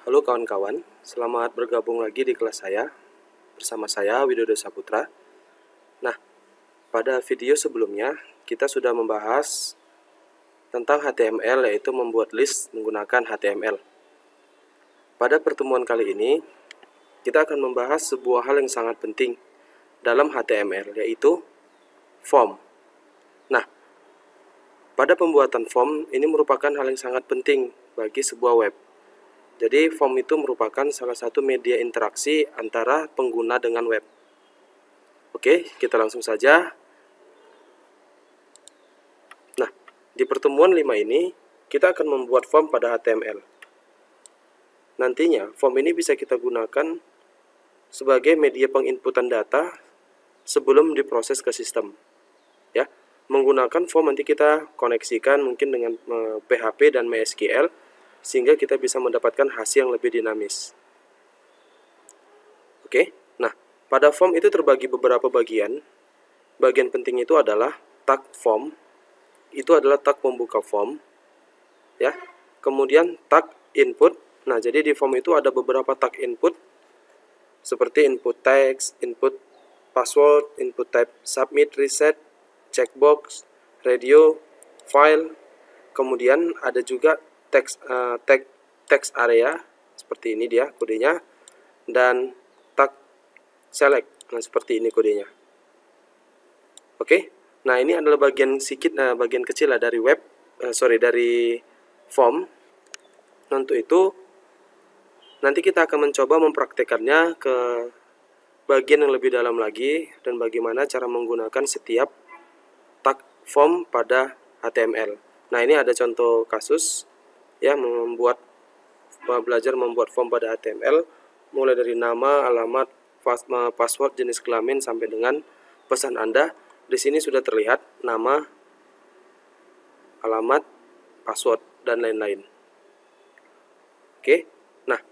Halo kawan-kawan, selamat bergabung lagi di kelas saya. Bersama saya Widodo Saputra. Nah, pada video sebelumnya kita sudah membahas tentang HTML, yaitu membuat list menggunakan HTML. Pada pertemuan kali ini kita akan membahas sebuah hal yang sangat penting dalam HTML, yaitu form. Nah, pada pembuatan form ini merupakan hal yang sangat penting bagi sebuah web. Jadi form itu merupakan salah satu media interaksi antara pengguna dengan web. Oke, kita langsung saja. Nah, di pertemuan 5 ini kita akan membuat form pada HTML. Nantinya form ini bisa kita gunakan sebagai media penginputan data sebelum diproses ke sistem. Ya, menggunakan form nanti kita koneksikan mungkin dengan PHP dan MySQL sehingga kita bisa mendapatkan hasil yang lebih dinamis. Oke, nah pada form itu terbagi beberapa bagian. Bagian penting itu adalah tag form, itu adalah tag pembuka form, ya. Kemudian tag input. Nah, jadi di form itu ada beberapa tag input seperti input text, input password, input type submit, reset, checkbox, radio, file. Kemudian ada juga text area, seperti ini dia kodenya, dan tag select, nah seperti ini kodenya. Oke, nah ini adalah bagian kecil lah dari dari form. Untuk itu nanti kita akan mencoba mempraktekannya ke bagian yang lebih dalam lagi dan bagaimana cara menggunakan setiap tag form pada HTML. Nah, ini ada contoh kasus ya, belajar membuat form pada HTML, mulai dari nama, alamat, password, jenis kelamin sampai dengan pesan Anda. Di sini sudah terlihat nama, alamat, password, dan lain-lain. Oke, nah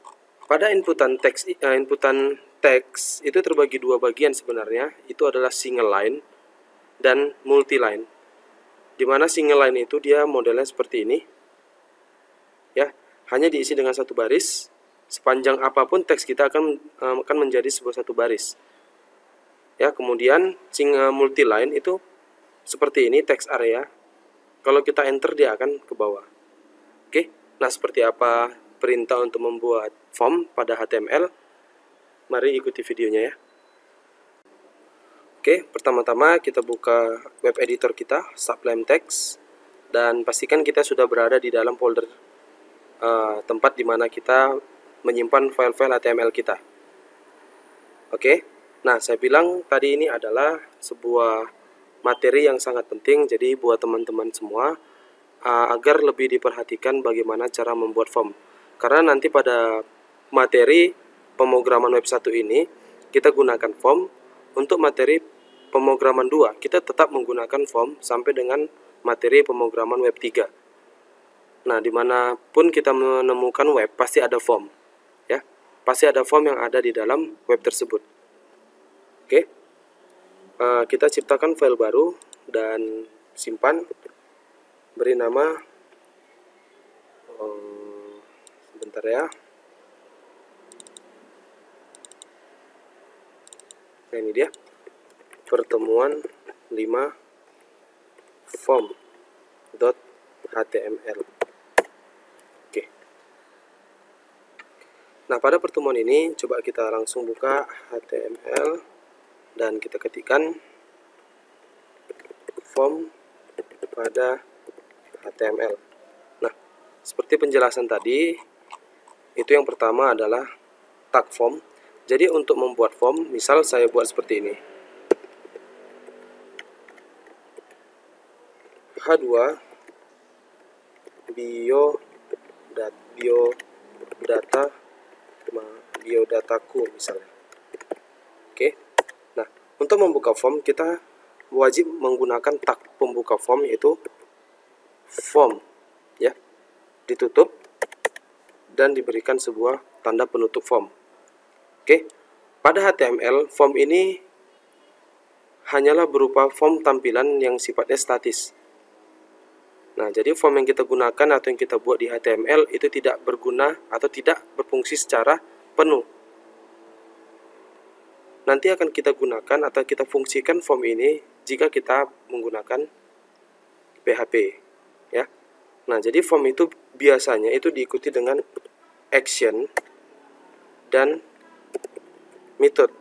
pada inputan teks itu terbagi dua bagian sebenarnya. Itu adalah single line dan multi line. Dimana single line itu dia modelnya seperti ini, ya, hanya diisi dengan satu baris. Sepanjang apapun teks kita akan menjadi sebuah satu baris. Ya, kemudian multi line itu seperti ini, text area. Kalau kita enter dia akan ke bawah. Oke, nah seperti apa perintah untuk membuat form pada HTML? Mari ikuti videonya ya. Oke, pertama-tama kita buka web editor kita, Sublime Text, dan pastikan kita sudah berada di dalam folder tempat di mana kita menyimpan file-file HTML kita. Oke, nah saya bilang tadi ini adalah sebuah materi yang sangat penting, jadi buat teman-teman semua agar lebih diperhatikan bagaimana cara membuat form. Karena nanti pada materi pemrograman web 1 ini kita gunakan form, untuk materi pemrograman 2 kita tetap menggunakan form sampai dengan materi pemrograman web 3. Nah, dimanapun kita menemukan web pasti ada form, ya, pasti ada form yang ada di dalam web tersebut. Oke, kita ciptakan file baru dan simpan, beri nama sebentar ya. Nah, ini dia pertemuan 5 form.html. Oke. Nah, pada pertemuan ini coba kita langsung buka HTML dan kita ketikkan form pada HTML. Nah, seperti penjelasan tadi, itu yang pertama adalah tag form. Jadi untuk membuat form, misal saya buat seperti ini, H2 biodataku misalnya. Oke. Nah, untuk membuka form kita wajib menggunakan tag pembuka form, yaitu form, ya, ditutup dan diberikan sebuah tanda penutup form. Oke, pada HTML form ini hanyalah berupa form tampilan yang sifatnya statis. Nah, jadi form yang kita gunakan atau yang kita buat di HTML itu tidak berguna atau tidak berfungsi secara penuh. Nanti akan kita gunakan atau kita fungsikan form ini jika kita menggunakan PHP, ya. Nah, jadi form itu biasanya itu diikuti dengan action dan method.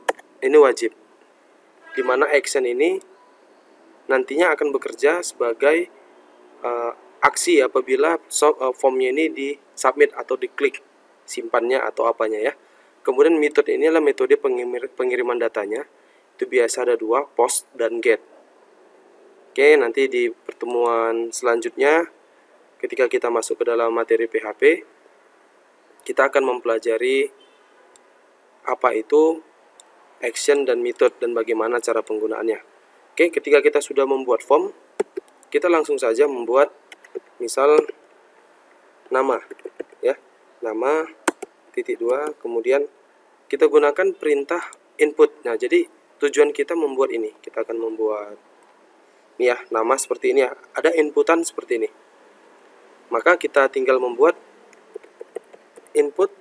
Ini wajib. Di mana action ini nantinya akan bekerja sebagai aksi apabila formnya ini di-submit atau diklik, simpannya atau apanya ya. Kemudian metode ini adalah metode pengiriman datanya. Itu biasa ada dua, post dan get. Oke, nanti di pertemuan selanjutnya ketika kita masuk ke dalam materi PHP, kita akan mempelajari apa itu action dan method dan bagaimana cara penggunaannya. Oke, ketika kita sudah membuat form, kita langsung saja membuat misal nama ya, nama .2, kemudian kita gunakan perintah input. Nah, jadi tujuan kita membuat ini, kita akan membuat ini ya, nama seperti ini ya, ada inputan seperti ini. Maka kita tinggal membuat input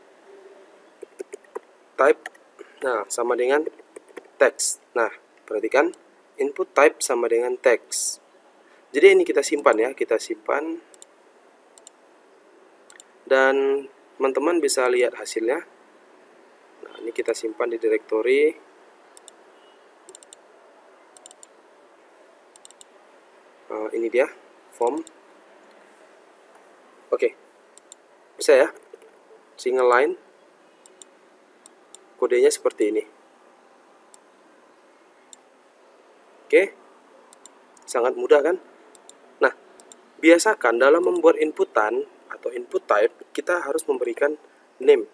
type, nah sama dengan text. Nah, perhatikan input type sama dengan text. Jadi ini kita simpan ya, kita simpan. Dan teman-teman bisa lihat hasilnya. Nah, ini kita simpan di directory. Ini dia form. Oke, bisa ya, single line. Kodenya seperti ini. Oke, sangat mudah kan? Nah, biasakan dalam membuat inputan atau input type, kita harus memberikan name.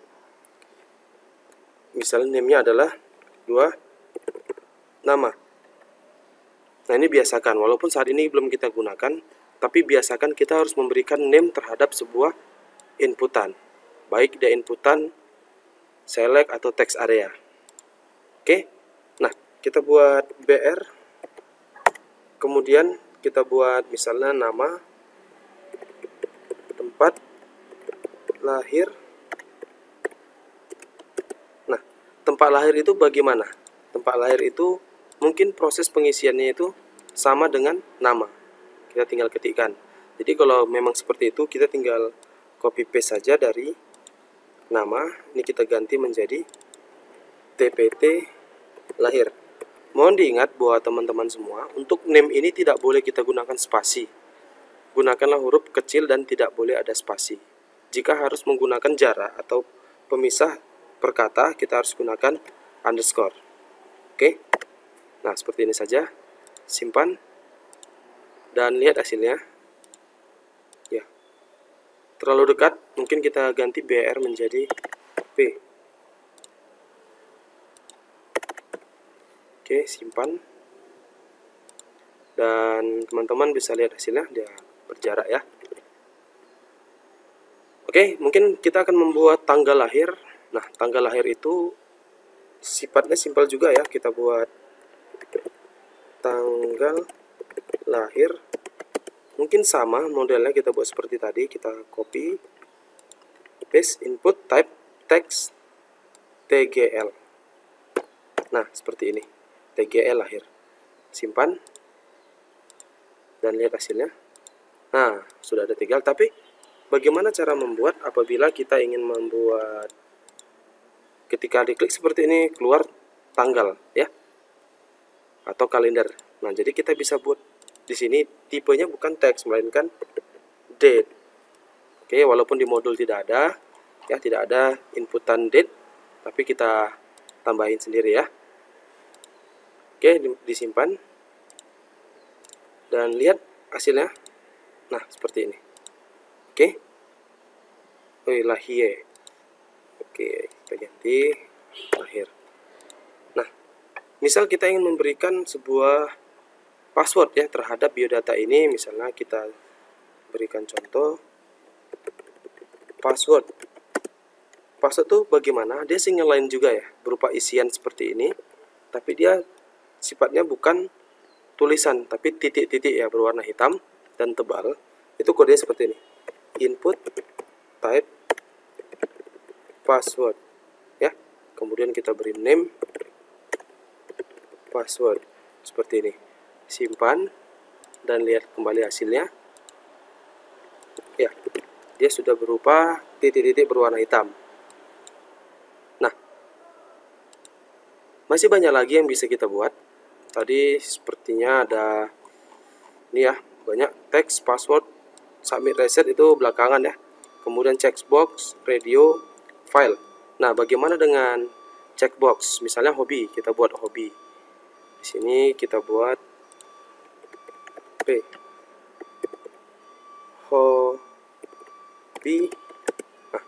Misalnya name-nya adalah nama. Nah, ini biasakan, walaupun saat ini belum kita gunakan, tapi biasakan kita harus memberikan name terhadap sebuah inputan, baik dia inputan select atau text area. Oke, nah kita buat BR, kemudian kita buat misalnya nama, tempat lahir. Nah, tempat lahir itu bagaimana? Tempat lahir itu mungkin proses pengisiannya itu sama dengan nama. Kita tinggal ketikkan. Jadi kalau memang seperti itu, kita tinggal copy paste saja dari nama. Ini kita ganti menjadi TPT lahir. Mohon diingat buat teman-teman semua, untuk name ini tidak boleh kita gunakan spasi. Gunakanlah huruf kecil dan tidak boleh ada spasi. Jika harus menggunakan jarak atau pemisah per kata, kita harus gunakan underscore. Oke. Nah, seperti ini saja. Simpan dan lihat hasilnya. Ya. Terlalu dekat, mungkin kita ganti BR menjadi P. Oke, simpan. Dan teman-teman bisa lihat hasilnya, dia berjarak ya. Oke, mungkin kita akan membuat tanggal lahir. Nah, tanggal lahir itu sifatnya simpel juga ya. Kita buat tanggal lahir. Mungkin sama modelnya, kita buat seperti tadi. Kita copy, paste, input, type, text, TGL. Nah, seperti ini. TGL lahir. Simpan. Dan lihat hasilnya. Nah, sudah ada TGL. Tapi bagaimana cara membuat apabila kita ingin membuat, ketika diklik seperti ini keluar tanggal ya, atau kalender. Nah, jadi kita bisa buat di sini tipenya bukan teks melainkan date. Oke, walaupun di modul tidak ada ya, tidak ada inputan date, tapi kita tambahin sendiri ya. Oke, disimpan dan lihat hasilnya. Nah, seperti ini. Oke. Lahir. Oke, kita ganti lahir. Nah, misal kita ingin memberikan sebuah password ya terhadap biodata ini, misalnya kita berikan contoh password. Password itu bagaimana? Dia single line juga ya, berupa isian seperti ini, tapi dia sifatnya bukan tulisan, tapi titik-titik ya, berwarna hitam dan tebal. Itu kodenya seperti ini. Input type password ya. Kemudian kita beri name password seperti ini. Simpan dan lihat kembali hasilnya. Ya, dia sudah berupa titik-titik berwarna hitam. Nah, masih banyak lagi yang bisa kita buat. Tadi sepertinya ada ini ya, banyak teks, password, submit reset itu belakangan ya. Kemudian checkbox, radio, file. Nah, bagaimana dengan checkbox? Misalnya hobi, kita buat hobi. Di sini kita buat P. Hobi. Nah,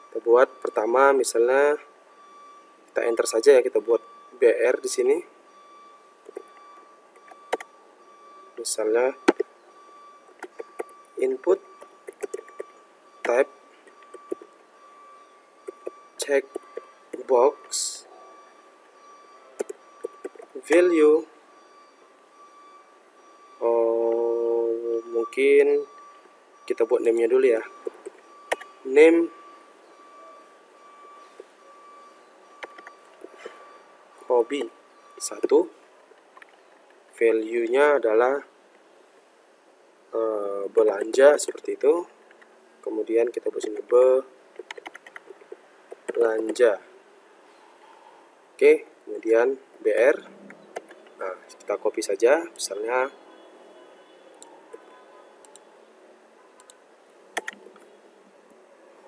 kita buat pertama misalnya kita enter saja ya, kita buat BR di sini. Misalnya input type checkbox value. Mungkin kita buat name-nya dulu ya. Name hobi 1. Value-nya adalah belanja seperti itu. Kemudian kita buat sini belanja. Oke, kemudian BR. Nah, kita copy saja, misalnya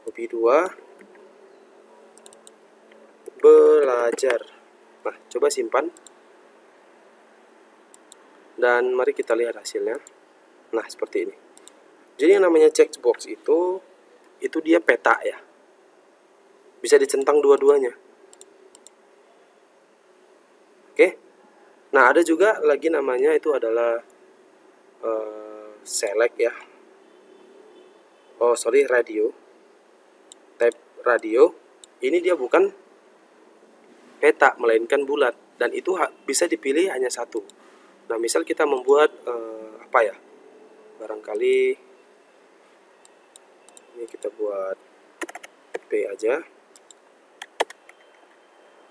hobi 2 belajar. Nah, coba simpan. Dan mari kita lihat hasilnya. Nah, seperti ini. Jadi yang namanya checkbox itu dia peta ya. Bisa dicentang dua-duanya. Oke. Nah, ada juga lagi namanya itu adalah select ya. Radio. Type radio. Ini dia bukan peta, melainkan bulat. Dan itu bisa dipilih hanya satu. Nah, misal kita membuat apa ya? Barangkali ini kita buat P aja.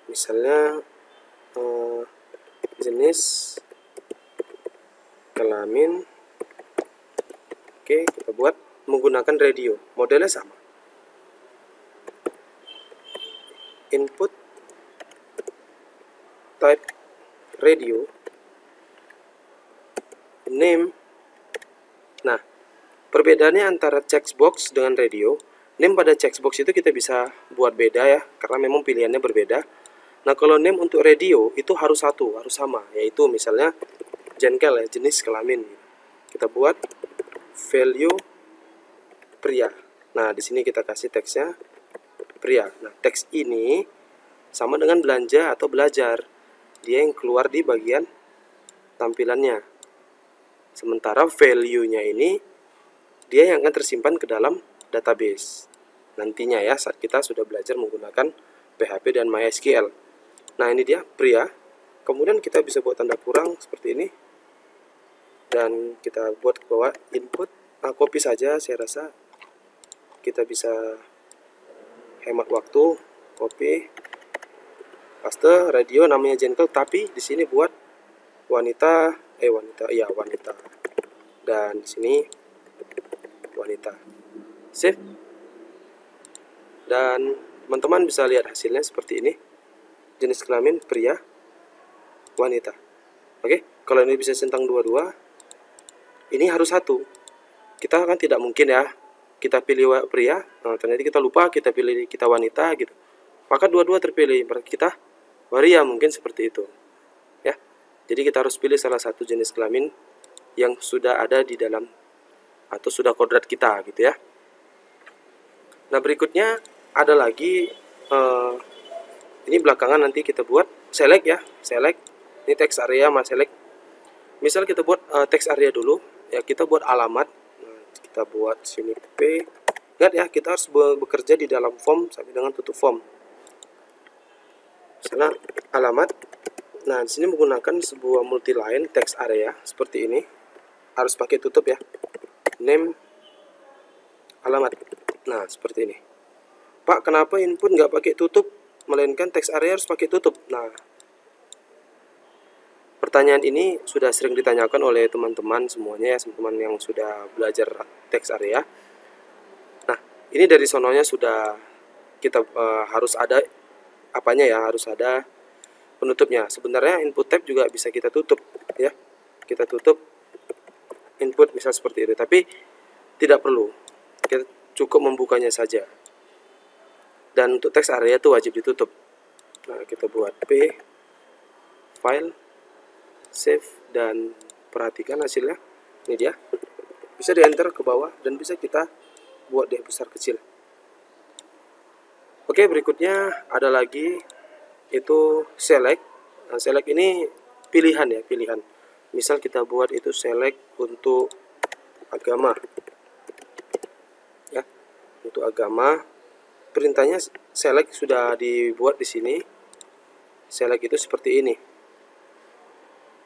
Misalnya jenis kelamin. Oke, kita buat menggunakan radio. Modelnya sama. Input type radio. Name. Nah, perbedaannya antara checkbox dengan radio. Name pada checkbox itu kita bisa buat beda ya, karena memang pilihannya berbeda. Nah, kalau name untuk radio itu harus satu, harus sama, yaitu misalnya jengkel ya, jenis kelamin. Kita buat value pria. Nah, di sini kita kasih teksnya pria. Nah, teks ini sama dengan belanja atau belajar. Dia yang keluar di bagian tampilannya. Sementara value-nya ini dia yang akan tersimpan ke dalam database. Nantinya ya, saat kita sudah belajar menggunakan PHP dan MySQL. Nah, ini dia pria. Kemudian kita bisa buat tanda kurang seperti ini. Dan kita buat ke bawah input. Nah, copy saja, saya rasa kita bisa hemat waktu. Copy, paste, radio namanya gentle, tapi di sini buat wanita. Dan di sini wanita. Save. Dan teman-teman bisa lihat hasilnya seperti ini. Jenis kelamin pria, wanita. Oke, kalau ini bisa centang dua-dua, ini harus satu. Kita kan tidak mungkin ya, kita pilih pria, nah, ternyata kita lupa, kita pilih kita wanita gitu. Maka dua-dua terpilih, berarti kita waria, mungkin seperti itu. Ya, jadi kita harus pilih salah satu jenis kelamin yang sudah ada di dalam atau sudah kodrat kita gitu ya. Nah, berikutnya ada lagi ini belakangan nanti kita buat select ya, select. Ini text area sama select. Misal kita buat text area dulu, ya kita buat alamat. Nah, kita buat sini P. Ingat ya, kita harus bekerja di dalam form sampai dengan tutup form. Misalnya alamat. Nah, di sini menggunakan sebuah multi line text area seperti ini. harus pakai tutup ya. Name, alamat. Nah, seperti ini. Pak, kenapa input nggak pakai tutup, melainkan text area harus pakai tutup? Nah, pertanyaan ini sudah sering ditanyakan oleh teman-teman semuanya ya, teman-teman yang sudah belajar text area. Nah, ini dari sononya sudah kita harus ada apanya ya, harus ada penutupnya. Sebenarnya input tab juga bisa kita tutup ya. Kita tutup input misal seperti itu, tapi tidak perlu. Kita cukup membukanya saja. Dan untuk text area itu wajib ditutup. Nah, kita buat P, file, save, dan perhatikan hasilnya. Ini dia. Bisa di enter ke bawah dan bisa kita buat dia besar kecil. Oke, berikutnya ada lagi itu select. Nah, select ini pilihan ya, pilihan. Misal kita buat itu select untuk agama. Ya, untuk agama. Perintahnya select sudah dibuat di sini. Select itu seperti ini.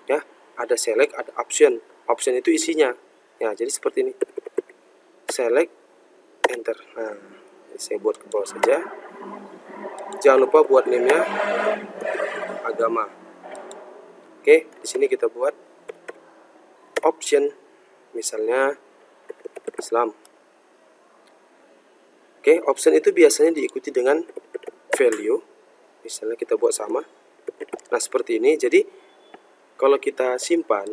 Ya, ada select, ada option. Option itu isinya. Ya, jadi seperti ini. Select, enter. Nah, saya buat ke bawah saja. Jangan lupa buat name-nya agama. Oke, di sini kita buat option, misalnya Islam. Oke, option itu biasanya diikuti dengan value. Misalnya kita buat sama. Nah, seperti ini. Jadi, kalau kita simpan,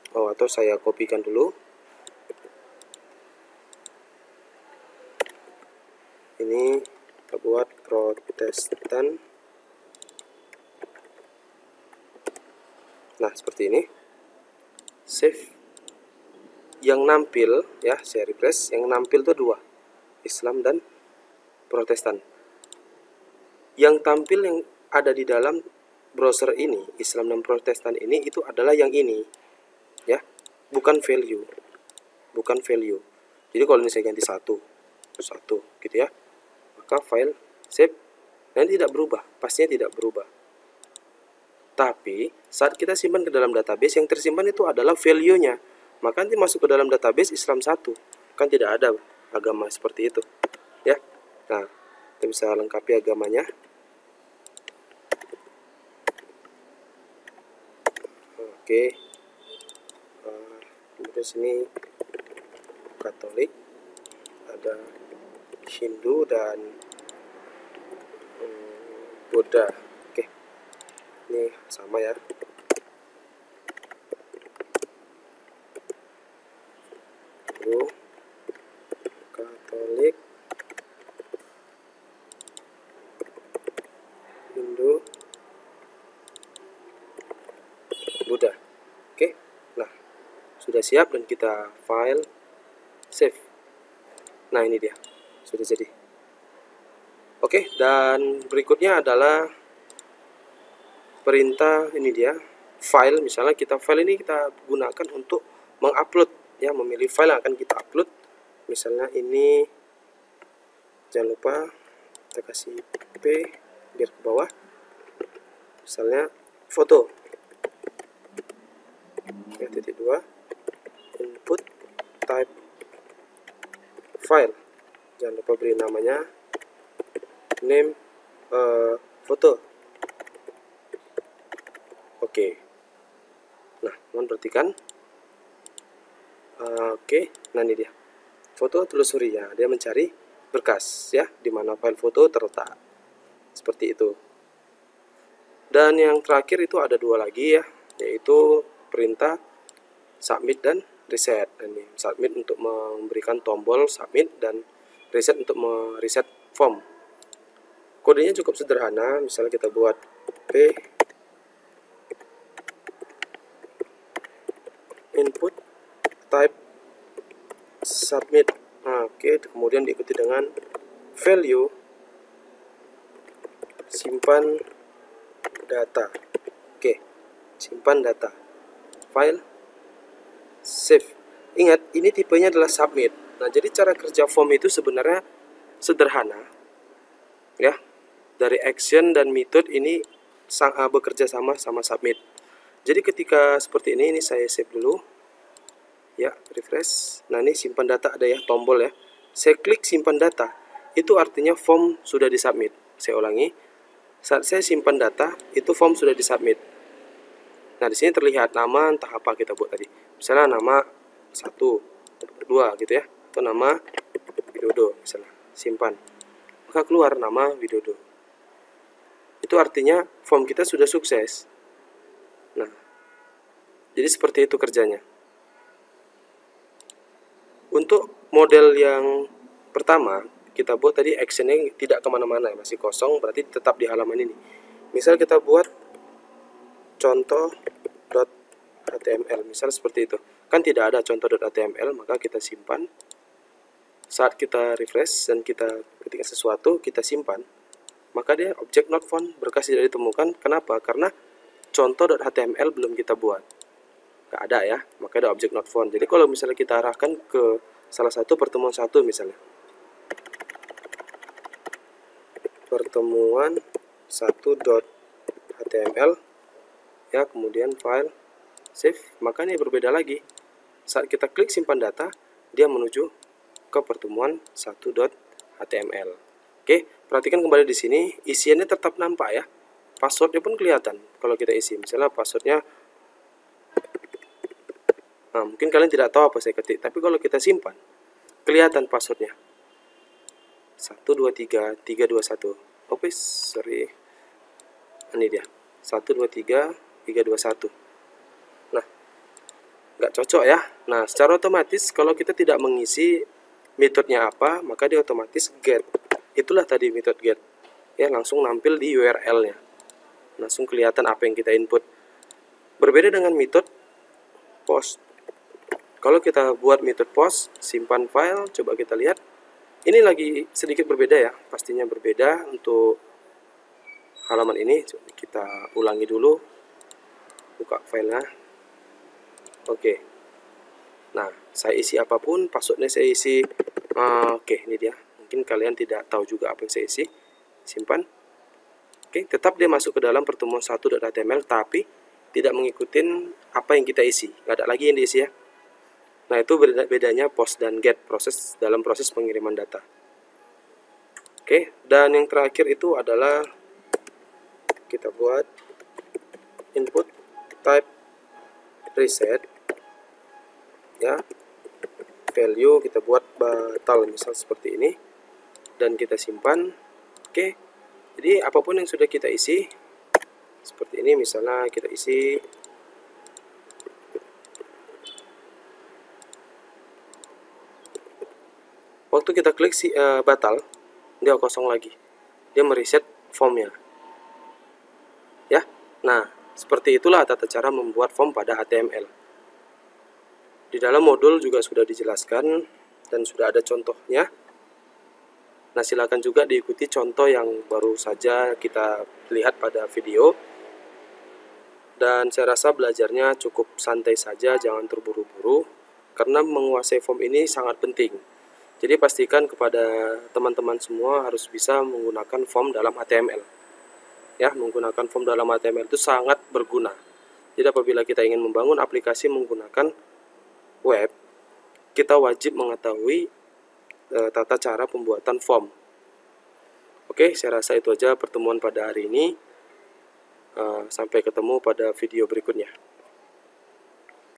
atau saya kopikan dulu. Ini kita buat Protestan. Nah, seperti ini. Save. Yang nampil ya, saya refresh. Yang nampil itu dua, Islam dan Protestan. Yang tampil yang ada di dalam browser ini, Islam dan Protestan ini, itu adalah yang ini ya, bukan value, bukan value. Jadi kalau ini saya ganti satu gitu ya, maka file save nanti tidak berubah, pastinya tidak berubah. Tapi saat kita simpan ke dalam database, yang tersimpan itu adalah value-nya. Maka nanti masuk ke dalam database Islam 1, kan tidak ada agama seperti itu ya. Nah, kita bisa lengkapi agamanya. Oke, kemudian sini Katolik, ada Hindu dan Buddha. Oke, ini sama ya. Katolik, Hindu, Buddha. Oke, nah sudah siap dan kita file save. Nah, ini dia sudah jadi. Oke, dan berikutnya adalah perintah. Ini dia file. Misalnya file ini kita gunakan untuk mengupload ya, memilih file yang akan kita upload. Misalnya ini, jangan lupa kita kasih P biar ke bawah. Misalnya foto ya, .2 input type file, jangan lupa beri namanya name foto. Oke, nah teman perhatikan. Oke, nah ini dia foto, telusuri ya, dia mencari berkas ya, di mana file foto terletak seperti itu. Dan yang terakhir itu ada dua lagi ya, yaitu perintah submit dan reset. Ini submit untuk memberikan tombol submit dan reset untuk mereset form. Kodenya cukup sederhana. Misalnya kita buat P input type submit. Oke, kemudian diikuti dengan value simpan data. Oke, simpan data, file save. Ingat, ini tipenya adalah submit. Nah, jadi cara kerja form itu sebenarnya sederhana ya. Dari action dan method ini bekerja sama submit. Jadi ketika seperti ini saya save dulu. Ya, refresh. Nah, ini simpan data ada ya, tombol ya. Saya klik simpan data, itu artinya form sudah disubmit. Saya ulangi, saat saya simpan data, itu form sudah disubmit. Nah, di sini terlihat nama entah apa kita buat tadi. Misalnya nama 1, 2 gitu ya, atau nama Widodo misalnya. Simpan. Maka keluar nama Widodo. Itu artinya form kita sudah sukses. Nah, jadi seperti itu kerjanya. Untuk model yang pertama, kita buat tadi actionnya tidak kemana-mana, masih kosong, berarti tetap di halaman ini. Misal kita buat contoh.html, misal seperti itu. Kan tidak ada contoh.html, maka kita simpan. Saat kita refresh dan kita ketik sesuatu, kita simpan, maka dia object not found, berkas tidak ditemukan. Kenapa? Karena contoh.html belum kita buat. Nggak ada ya, maka ada object not found. Jadi kalau misalnya kita arahkan ke salah satu pertemuan satu misalnya, pertemuan 1.html ya, kemudian file save, maka ini berbeda lagi. Saat kita klik simpan data, dia menuju ke pertemuan 1.html. Oke, perhatikan kembali di sini, isiannya tetap nampak ya. Passwordnya pun kelihatan kalau kita isi. Misalnya passwordnya, nah, mungkin kalian tidak tahu apa saya ketik, tapi kalau kita simpan, kelihatan passwordnya. 123321. Oke, sorry. Ini dia. 123321. Nah, nggak cocok ya. Nah, secara otomatis kalau kita tidak mengisi metodenya apa, maka dia otomatis get. Itulah tadi metode get. Ya, langsung nampil di URL-nya. Langsung kelihatan apa yang kita input. Berbeda dengan metode post. Kalau kita buat metode post, simpan file, coba kita lihat. Ini lagi sedikit berbeda ya, pastinya berbeda untuk halaman ini. Coba kita ulangi dulu, buka filenya. Oke. Nah, saya isi apapun, passwordnya saya isi. Oke, ini dia. Mungkin kalian tidak tahu juga apa yang saya isi. Simpan. Oke, tetap dia masuk ke dalam pertemuan 1.html, tapi tidak mengikuti apa yang kita isi. Nggak ada lagi yang diisi ya. Nah, itu bedanya post dan get dalam proses pengiriman data. Oke, dan yang terakhir itu adalah kita buat input type reset ya. Value kita buat batal misal seperti ini dan kita simpan. Oke. Jadi apapun yang sudah kita isi seperti ini, misalnya kita isi waktu kita klik batal, dia kosong lagi. Dia mereset formnya. Ya. Nah, seperti itulah tata cara membuat form pada HTML. Di dalam modul juga sudah dijelaskan dan sudah ada contohnya. Nah, silakan juga diikuti contoh yang baru saja kita lihat pada video. Dan saya rasa belajarnya cukup santai saja, jangan terburu-buru, karena menguasai form ini sangat penting. Jadi pastikan kepada teman-teman semua harus bisa menggunakan form dalam HTML. Ya, menggunakan form dalam HTML itu sangat berguna. Jadi apabila kita ingin membangun aplikasi menggunakan web, kita wajib mengetahui tata cara pembuatan form. Oke, saya rasa itu aja pertemuan pada hari ini. Sampai ketemu pada video berikutnya.